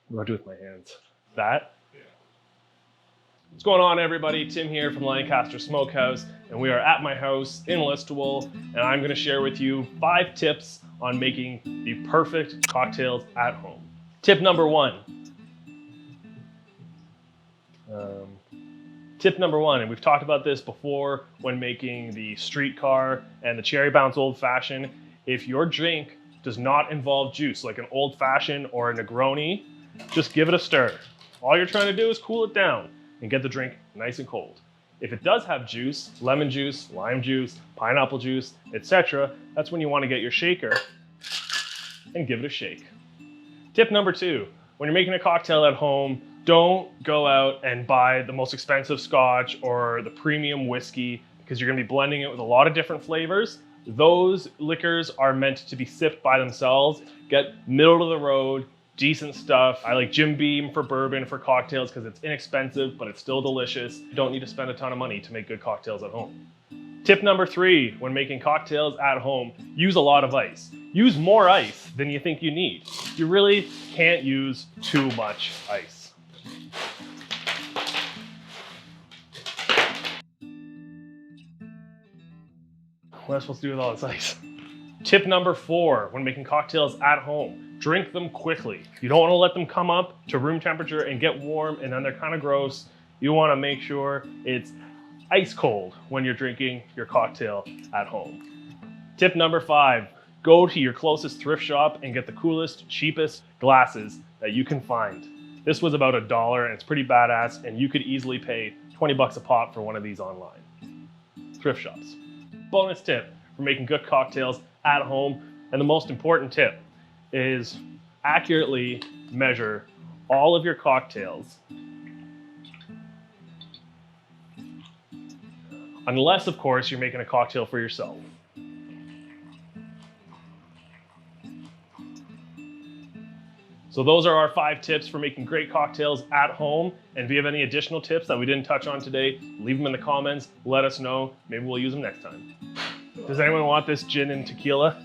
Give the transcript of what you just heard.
What do I do with my hands? That? Yeah. What's going on, everybody? Tim here from Lancaster Smokehouse, and we are at my house in Listowel, and I'm going to share with you 5 tips on making the perfect cocktails at home. Tip number 1. Tip number 1, and we've talked about this before when making the streetcar and the cherry bounce old fashioned. If your drink does not involve juice, like an old fashioned or a Negroni, just give it a stir. All you're trying to do is cool it down and get the drink nice and cold. If it does have juice, lemon juice, lime juice, pineapple juice, etc., that's when you want to get your shaker and give it a shake. Tip number 2, when you're making a cocktail at home, don't go out and buy the most expensive scotch or the premium whiskey because you're going to be blending it with a lot of different flavors. Those liquors are meant to be sipped by themselves. Get middle of the road, decent stuff. I like Jim Beam for bourbon for cocktails because it's inexpensive, but it's still delicious. You don't need to spend a ton of money to make good cocktails at home. Tip number 3, when making cocktails at home, use a lot of ice. Use more ice than you think you need. You really can't use too much ice. What am I supposed to do with all this ice? Tip number 4, when making cocktails at home, drink them quickly. You don't want to let them come up to room temperature and get warm and then they're kind of gross. You want to make sure it's ice cold when you're drinking your cocktail at home. Tip number 5, go to your closest thrift shop and get the coolest, cheapest glasses that you can find. This was about $1 and it's pretty badass, and you could easily pay 20 bucks a pop for one of these online. Thrift shops. Bonus tip for making good cocktails at home, and the most important tip is accurately measure all of your cocktails. Unless, of course, you're making a cocktail for yourself. So those are our 5 tips for making great cocktails at home. And if you have any additional tips that we didn't touch on today, leave them in the comments, let us know. Maybe we'll use them next time. Does anyone want this gin and tequila?